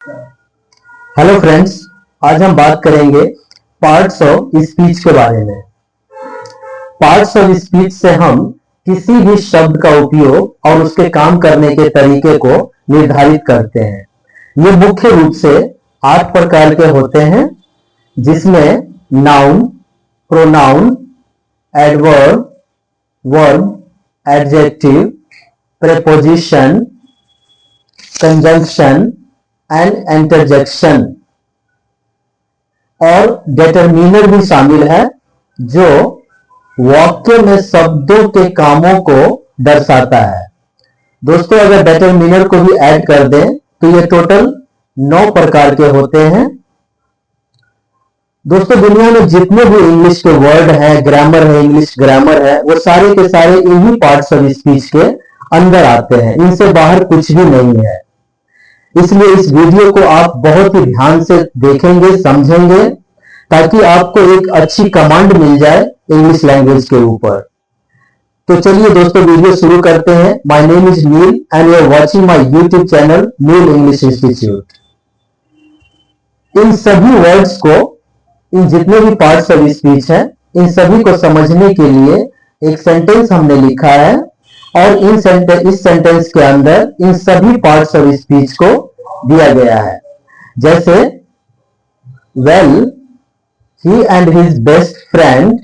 Hello friends, आज हम बात करेंगे पार्ट्स ऑफ स्पीच के बारे में। पार्ट्स ऑफ स्पीच से हम किसी भी शब्द का उपयोग और उसके काम करने के तरीके को निर्धारित करते हैं। ये मुख्य रूप से 8 प्रकार के होते हैं, जिसमें noun, pronoun, adverb, verb, adjective, preposition, conjunction and interjection और डिटरमिनर भी शामिल है, जो वाक्य में शब्दों के कामों को दर्शाता है। दोस्तों, अगर डिटरमिनर को भी ऐड कर दें तो ये टोटल 9 प्रकार के होते हैं। दोस्तों, दुनिया में जितने भी इंग्लिश के वर्ड हैं, ग्रामर है, इंग्लिश ग्रामर है, वो सारे के सारे इन्हीं पार्ट्स ऑफ स्पीच के अंदर आते हैं। इनसे बाहर कुछ भी नहीं है। इसलिए इस वीडियो को आप बहुत ही ध्यान से देखेंगे, समझेंगे, ताकि आपको एक अच्छी कमांड मिल जाए इंग्लिश लैंग्वेज के ऊपर। तो चलिए दोस्तों, वीडियो शुरू करते हैं। My name is Neel and you are watching my YouTube channel Neel English institute. इन सभी वर्ड्स को, इन जितने भी पार्ट्स ऑफ स्पीच है, इन सभी को समझने के लिए एक सेंटेंस हमने लिखा है, और इस सेंटेंस के अंदर इन सभी पार्ट्स ऑफ स्पीच को दिया गया है। जैसे well, he and his best friend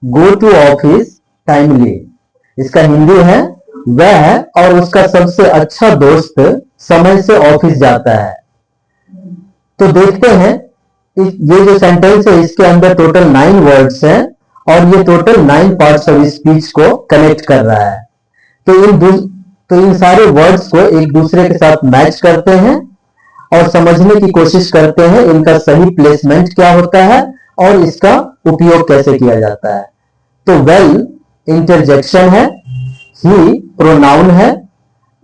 go to office timely. इसका हिंदी है, वह और उसका सबसे अच्छा दोस्त समय से ऑफिस जाता है। तो देखते हैं, ये जो सेंटेंस है इसके अंदर टोटल 9 वर्ड्स हैं, और ये टोटल 9 पार्ट्स ऑफ स्पीच को कनेक्ट कर रहा है। तो इन सारे वर्ड्स को एक दूसरे के साथ मैच करते हैं और समझने की कोशिश करते हैं इनका सही प्लेसमेंट क्या होता है और इसका उपयोग कैसे किया जाता है। तो वेल इंटरजेक्शन है, ही प्रोनाउन है,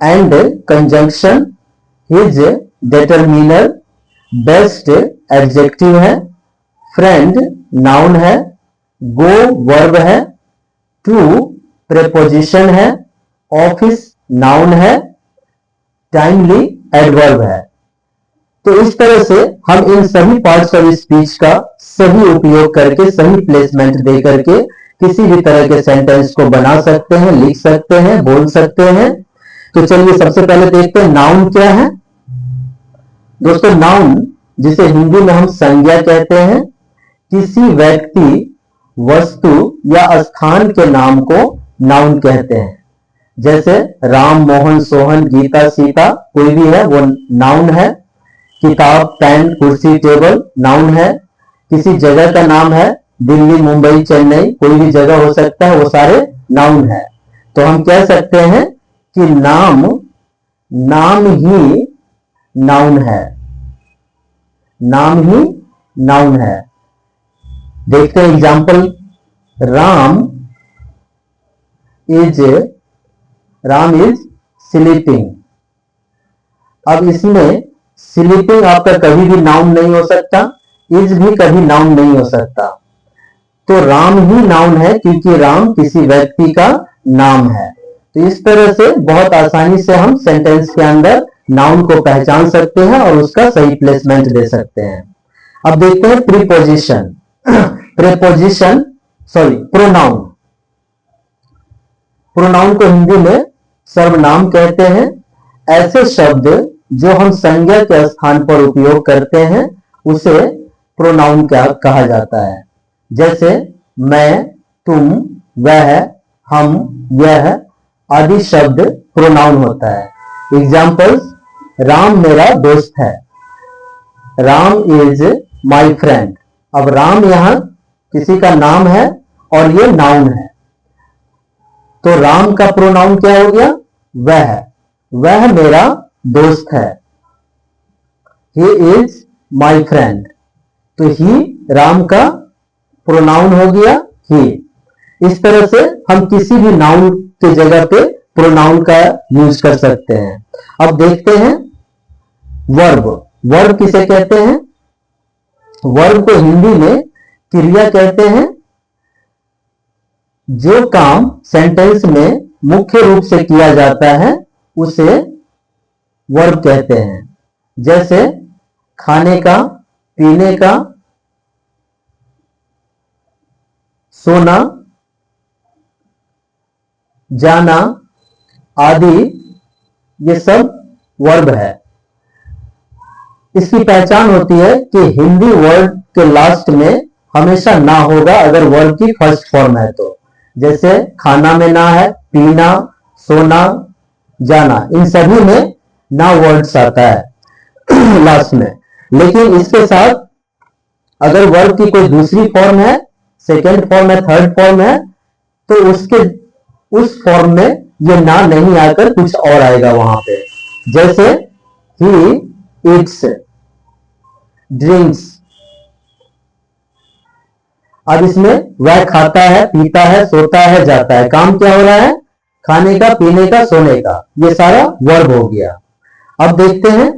and conjunction, his determiner, best adjective है, फ्रेंड नाउन है, गो वर्ब है, टू प्रेपोजिशन है, ऑफिस नाउन है, टाइमली एडवर्ब है। तो इस तरह से हम इन सभी पार्ट्स ऑफ स्पीच का सही उपयोग करके, सही प्लेसमेंट दे करके किसी भी तरह के सेंटेंस को बना सकते हैं, लिख सकते हैं, बोल सकते हैं। तो चलिए सबसे पहले देखते हैं नाउन क्या है। दोस्तों, नाउन, जिसे हिंदी में हम संज्ञा कहते हैं, किसी व्यक्ति, वस्तु या स्थान के नाम को नाउन कहते हैं। जैसे राम, मोहन, सोहन, गीता, सीता, कोई भी है वो नाउन है। किताब, पेन, कुर्सी, टेबल नाउन है। किसी जगह का नाम है, दिल्ली, मुंबई, चेन्नई, कोई भी जगह हो सकता है, वो सारे नाउन है। तो हम कह सकते हैं कि नाम ही नाउन है। नाम ही नाउन है। देखते हैं एग्जाम्पल। Ram is sleeping. अब इसमें स्लीपिंग आपका कभी भी नाउन नहीं हो सकता, इज भी कभी नाउन नहीं हो सकता। तो राम ही नाउन है, क्योंकि राम किसी व्यक्ति का नाम है। तो इस तरह से बहुत आसानी से हम सेंटेंस के अंदर नाउन को पहचान सकते हैं और उसका सही प्लेसमेंट दे सकते हैं। अब देखते हैं प्रीपोजिशन। प्रोनाउन। प्रोनाउन को हिंदी में सर्वनाम कहते हैं। ऐसे शब्द जो हम संज्ञा के स्थान पर उपयोग करते हैं उसे प्रोनाउन कहा जाता है। जैसे मैं, तुम, वह, हम, यह आदि शब्द प्रोनाउन होता है। एग्जाम्पल्स, राम मेरा दोस्त है। Ram is my friend. अब राम यहां किसी का नाम है और ये नाउन है। तो राम का प्रोनाउन क्या हो गया? वह मेरा दोस्त है। He is my friend. तो ही राम का प्रोनाउन हो गया ही। इस तरह से हम किसी भी नाउन की जगह पे प्रोनाउन का यूज कर सकते हैं। अब देखते हैं वर्ब। वर्ब किसे कहते हैं? वर्ब को हिंदी में क्रिया कहते हैं। जो काम सेंटेंस में मुख्य रूप से किया जाता है उसे वर्ब कहते हैं। जैसे खाने का, पीने का, सोना, जाना आदि ये सब वर्ब है। इसकी पहचान होती है कि हिंदी वर्ड के लास्ट में हमेशा ना होगा अगर वर्ब की फर्स्ट फॉर्म है तो। जैसे खाना में ना है, पीना, सोना, जाना, इन सभी में ना वर्ड्स आता है लास्ट में। लेकिन इसके साथ अगर वर्ब की कोई दूसरी फॉर्म है, सेकेंड फॉर्म है, थर्ड फॉर्म है, तो उसके उस फॉर्म में ये ना नहीं आकर कुछ और आएगा वहां पे। जैसे ही ईट्स, ड्रिंक्स। अब इसमें वह खाता है, पीता है, सोता है, जाता है। काम क्या हो रहा है? खाने का, पीने का, सोने का। ये सारा वर्ब हो गया। अब देखते हैं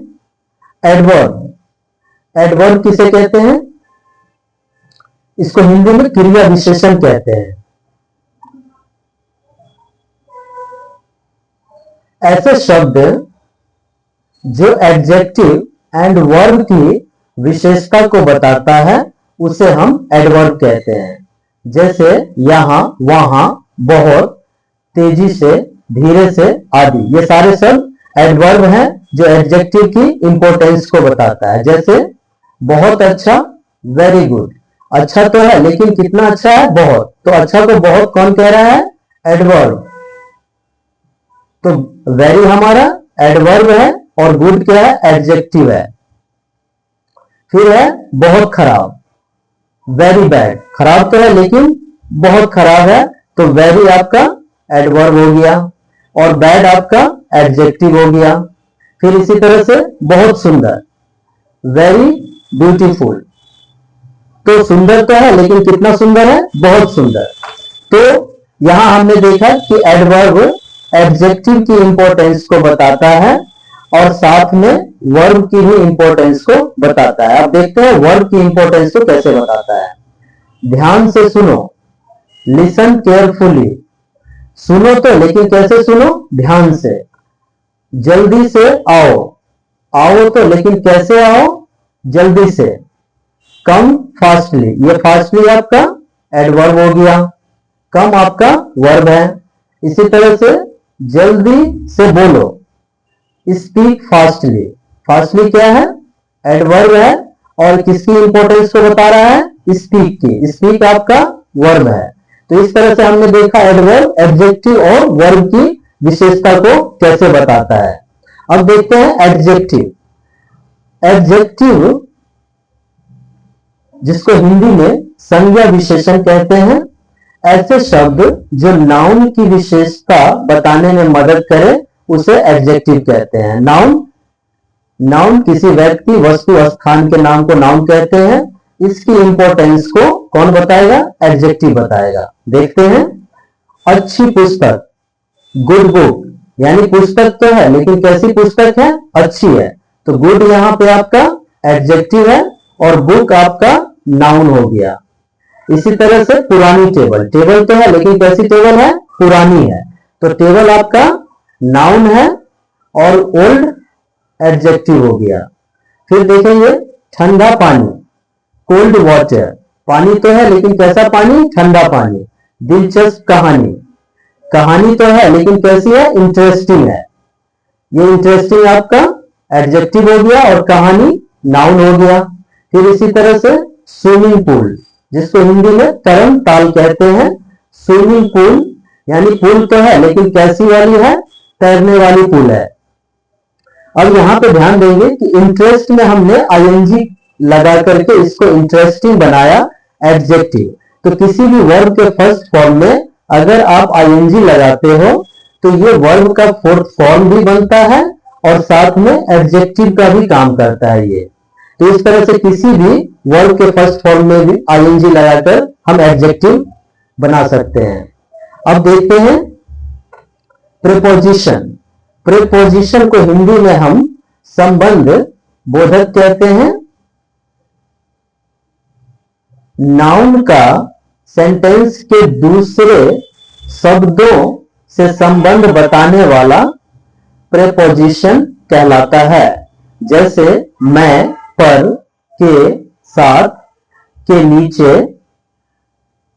एडवर्ब। एडवर्ब किसे कहते हैं? इसको हिंदी में क्रिया विशेषण कहते हैं। ऐसे शब्द जो एडजेक्टिव एंड वर्ब की विशेषता को बताता है उसे हम एडवर्ब कहते हैं। जैसे यहां, वहां, बहुत, तेजी से, धीरे से आदि, ये सारे सब एडवर्ब हैं जो एडजेक्टिव की इंपॉर्टेंस को बताता है। जैसे बहुत अच्छा, वेरी गुड। अच्छा तो है लेकिन कितना अच्छा है? बहुत। तो अच्छा को बहुत कौन कह रहा है? एडवर्ब। तो वेरी हमारा एडवर्ब है और गुड क्या है? एडजेक्टिव है। फिर है बहुत खराब, वेरी बैड। खराब तो है लेकिन बहुत खराब है, तो वेरी आपका एडवर्ब हो गया और बैड आपका एडजेक्टिव हो गया। फिर इसी तरह से बहुत सुंदर, वेरी ब्यूटीफुल। तो सुंदर तो है लेकिन कितना सुंदर है? बहुत सुंदर। तो यहां हमने देखा कि एडवर्ब एडजेक्टिव की इंपॉर्टेंस को बताता है और साथ में वर्ब की भी इंपॉर्टेंस को बताता है। अब देखते हैं वर्ब की इंपॉर्टेंस को कैसे बताता है। ध्यान से सुनो, लिसन केयरफुली। सुनो तो लेकिन कैसे सुनो? ध्यान से। जल्दी से आओ, आओ तो लेकिन कैसे आओ? जल्दी से। कम फास्टली, ये फास्टली आपका एडवर्ब हो गया, कम आपका वर्ब है। इसी तरह से जल्दी से बोलो, स्पीक फास्टली। फास्टली क्या है? एडवर्ब है और किसकी इंपॉर्टेंस को बता रहा है? स्पीक की। स्पीक आपका वर्ब है। तो इस तरह से हमने देखा एडवर्ब एडजेक्टिव और वर्ब की विशेषता को कैसे बताता है। अब देखते हैं एडजेक्टिव। एडजेक्टिव जिसको हिंदी में संज्ञा विशेषण कहते हैं। ऐसे शब्द जो नाउन की विशेषता बताने में मदद करे उसे एडजेक्टिव कहते हैं। नाउन किसी व्यक्ति, वस्तु, स्थान के नाम को नाउन कहते हैं। इसकी इंपॉर्टेंस को कौन बताएगा? एडजेक्टिव बताएगा। देखते हैं अच्छी पुस्तक, गुड बुक। यानी पुस्तक तो है लेकिन कैसी पुस्तक है? अच्छी है। तो गुड यहां पे आपका एडजेक्टिव है और बुक आपका नाउन हो गया। इसी तरह से पुरानी टेबल, टेबल तो है लेकिन कैसी टेबल है? पुरानी है। तो टेबल आपका नाउन है और ओल्ड एडजेक्टिव हो गया। फिर देखेंगे ठंडा पानी, कोल्ड वाटर। पानी तो है लेकिन कैसा पानी? ठंडा पानी। दिलचस्प कहानी, कहानी तो है लेकिन कैसी है? इंटरेस्टिंग है। ये इंटरेस्टिंग आपका एडजेक्टिव हो गया और कहानी नाउन हो गया। फिर इसी तरह से स्विमिंग पूल, जिसको हिंदी में तरम ताल कहते हैं। स्विमिंग पूल यानी पूल तो है लेकिन कैसी वाली है? तैरने वाली पूल है। अब यहां पे ध्यान देंगे कि इंटरेस्ट में हमने आईएनजी लगा करके इसको इंटरेस्टिंग बनाया एडजेक्टिव। तो किसी भी वर्ब के फर्स्ट फॉर्म में अगर आप आईएनजी लगाते हो तो ये वर्ब का फोर्थ फॉर्म भी बनता है और साथ में एडजेक्टिव का भी काम करता है ये। तो इस तरह से किसी भी वर्ब के फर्स्ट फॉर्म में भी आईएनजी लगाकर हम एडजेक्टिव बना सकते हैं। अब देखते हैं प्रीपोजिशन। प्रीपोजिशन को हिंदी में हम संबंध बोधक कहते हैं। नाउन का सेंटेंस के दूसरे शब्दों से संबंध बताने वाला प्रीपोजिशन कहलाता है। जैसे मैं पर, के, साथ, के नीचे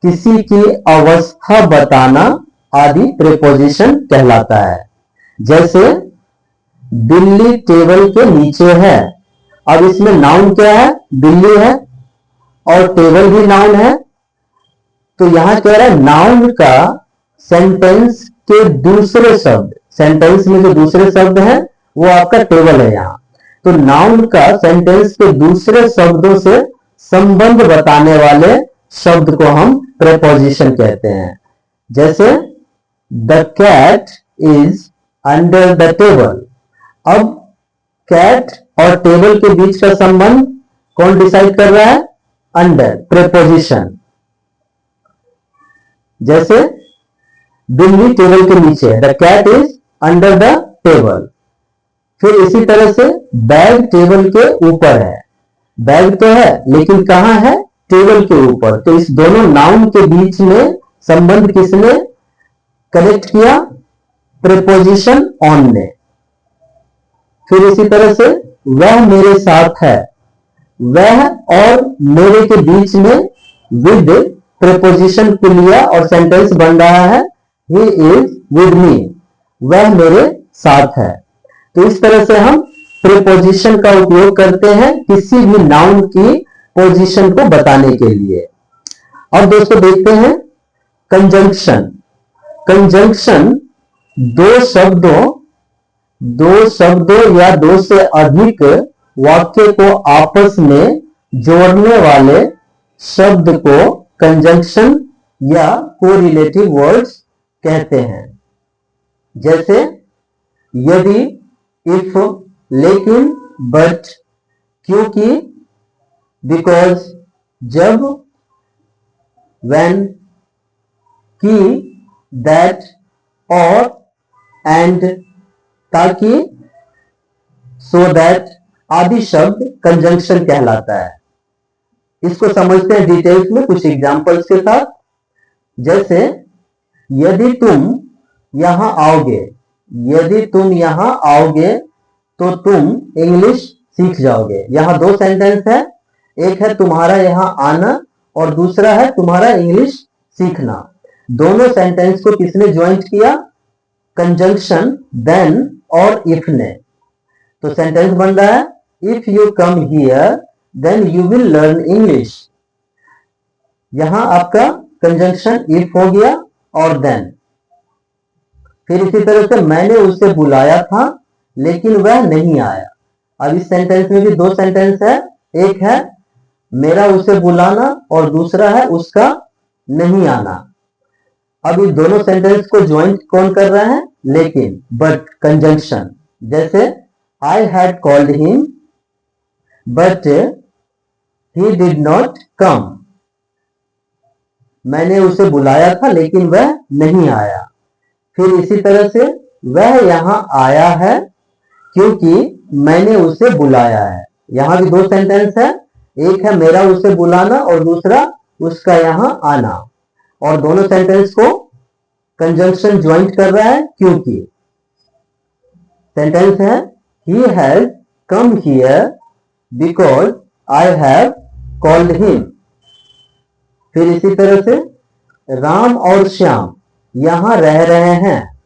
किसी की अवस्था बताना आदि प्रेपोजिशन कहलाता है। जैसे बिल्ली टेबल के नीचे है। अब इसमें नाउन क्या है? बिल्ली है और टेबल भी नाउन है। तो यहां कह रहा है नाउन का सेंटेंस के दूसरे शब्द, सेंटेंस में जो दूसरे शब्द है वो आपका टेबल है यहां। तो नाउन का सेंटेंस के दूसरे शब्दों से संबंध बताने वाले शब्द को हम प्रेपोजिशन कहते हैं। जैसे the cat is under the table. अब कैट और टेबल के बीच का संबंध कौन डिसाइड कर रहा है? Under, preposition. जैसे बिल्ली टेबल के नीचे है, the cat is under the table. फिर इसी तरह से बैग टेबल के ऊपर है। बैग तो है लेकिन कहां है? टेबल के ऊपर। तो इस दोनों नाउन के बीच में संबंध किसने कनेक्ट किया? प्रेपोजिशन ऑन ने। फिर इसी तरह से वह मेरे साथ है। वह और मेरे के बीच में विद प्रेपोजिशन को लिया और सेंटेंस बन रहा है ही इज विद मी। वह मेरे साथ है। तो इस तरह से हम प्रीपोजिशन का उपयोग करते हैं किसी भी नाउन की पोजीशन को बताने के लिए। अब दोस्तों देखते हैं कंजंक्शन। कंजंक्शन दो शब्दों या दो से अधिक वाक्य को आपस में जोड़ने वाले शब्द को कंजंक्शन या कोरिलेटिव वर्ड्स कहते हैं। जैसे यदि, इफ, लेकिन, बट, क्योंकि, बिकॉज, जब, व्हेन, कि, दैट, और, एंड, ताकि, सो दैट आदि शब्द कंजंक्शन कहलाता है। इसको समझते हैं डिटेल्स में कुछ एग्जांपल्स के साथ। जैसे यदि तुम यहां आओगे, यदि तुम यहां आओगे तो तुम इंग्लिश सीख जाओगे। यहां दो सेंटेंस है, एक है तुम्हारा यहां आना और दूसरा है तुम्हारा इंग्लिश सीखना। दोनों सेंटेंस को किसने ज्वाइंट किया? कंजंक्शन देन और इफ ने। तो सेंटेंस बन रहा है if you come here then you will learn English. यहां आपका कंजंक्शन इफ हो गया और देन। फिर इसी तरह से मैंने उसे बुलाया था लेकिन वह नहीं आया। अब इस सेंटेंस में भी दो सेंटेंस है, एक है मेरा उसे बुलाना और दूसरा है उसका नहीं आना। अब इस दोनों सेंटेंस को ज्वाइंट कौन कर रहा है? लेकिन, बट, कंजंक्शन। जैसे I had called him but he did not come. मैंने उसे बुलाया था लेकिन वह नहीं आया। फिर इसी तरह से वह यहां आया है क्योंकि मैंने उसे बुलाया है। यहां भी दो सेंटेंस है, एक है मेरा उसे बुलाना और दूसरा उसका यहां आना। और दोनों सेंटेंस को कंजंक्शन ज्वाइंट कर रहा है क्योंकि। सेंटेंस है he has come here because I have called him. फिर इसी तरह से राम और श्याम यहां रह रहे हैं।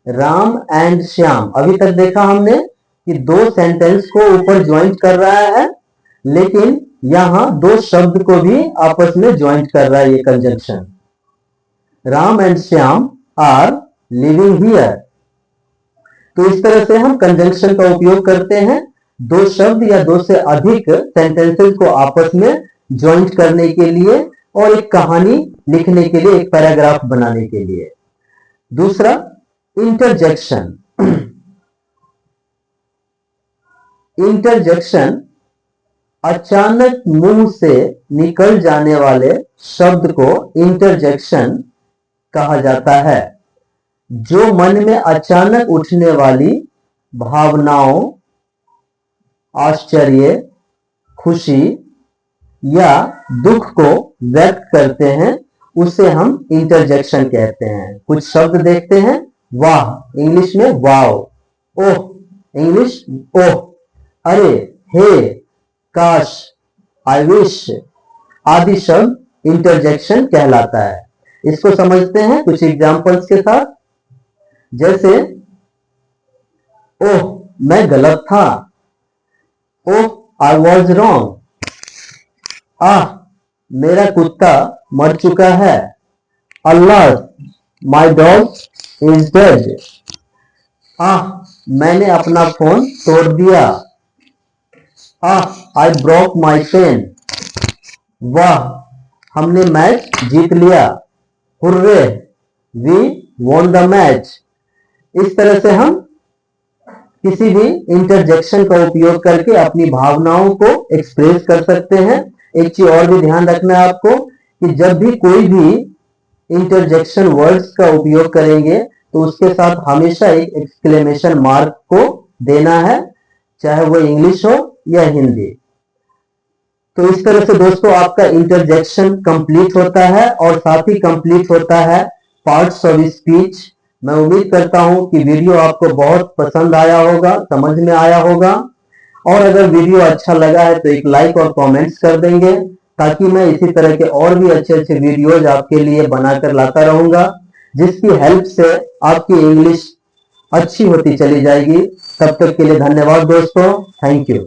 राम एंड श्याम। अभी तक देखा हमने कि दो सेंटेंस को ऊपर ज्वाइंट कर रहा है लेकिन यहां दो शब्द को भी आपस में ज्वाइंट कर रहा है ये conjunction. Ram and Shyam are living here. तो इस तरह से हम कंजंक्शन का उपयोग करते हैं दो शब्द या दो से अधिक सेंटेंसेस को आपस में ज्वाइंट करने के लिए और एक कहानी लिखने के लिए, एक पैराग्राफ बनाने के लिए। दूसरा इंटरजेक्शन। इंटरजेक्शन अचानक मुंह से निकल जाने वाले शब्द को इंटरजेक्शन कहा जाता है। जो मन में अचानक उठने वाली भावनाओं, आश्चर्य, खुशी या दुख को व्यक्त करते हैं उसे हम इंटरजेक्शन कहते हैं। कुछ शब्द देखते हैं, वाह इंग्लिश में वाओ, ओह इंग्लिश ओह, अरे, हे, काश, आई विश आदि शब्द इंटरजेक्शन कहलाता है। इसको समझते हैं कुछ एग्जाम्पल्स के साथ। जैसे ओह मैं गलत था, ओह आई वॉज रॉन्ग, आह मेरा कुत्ता मर चुका है, अल्लाह माई डॉग इज डेड, आह मैंने अपना फोन तोड़ दिया, आह आई ब्रोक माई पेन, वाह हमने मैच जीत लिया, hurray we won the match. इस तरह से हम किसी भी इंटरजेक्शन का उपयोग करके अपनी भावनाओं को एक्सप्रेस कर सकते हैं। एक चीज और भी ध्यान रखना है आपको कि जब भी कोई भी इंटरजेक्शन वर्ड्स का उपयोग करेंगे तो उसके साथ हमेशा एक एक्सक्लेमेशन मार्क को देना है, चाहे वो इंग्लिश हो या हिंदी। तो इस तरह से दोस्तों आपका इंटरजेक्शन कंप्लीट होता है और साथ ही कंप्लीट होता है पार्ट्स ऑफ स्पीच। मैं उम्मीद करता हूं कि वीडियो आपको बहुत पसंद आया होगा, समझ में आया होगा, और अगर वीडियो अच्छा लगा है तो एक लाइक और कमेंट्स कर देंगे ताकि मैं इसी तरह के और भी अच्छे अच्छे वीडियोज आपके लिए बनाकर लाता रहूंगा, जिसकी हेल्प से आपकी इंग्लिश अच्छी होती चली जाएगी। तब तक के लिए धन्यवाद दोस्तों, थैंक यू।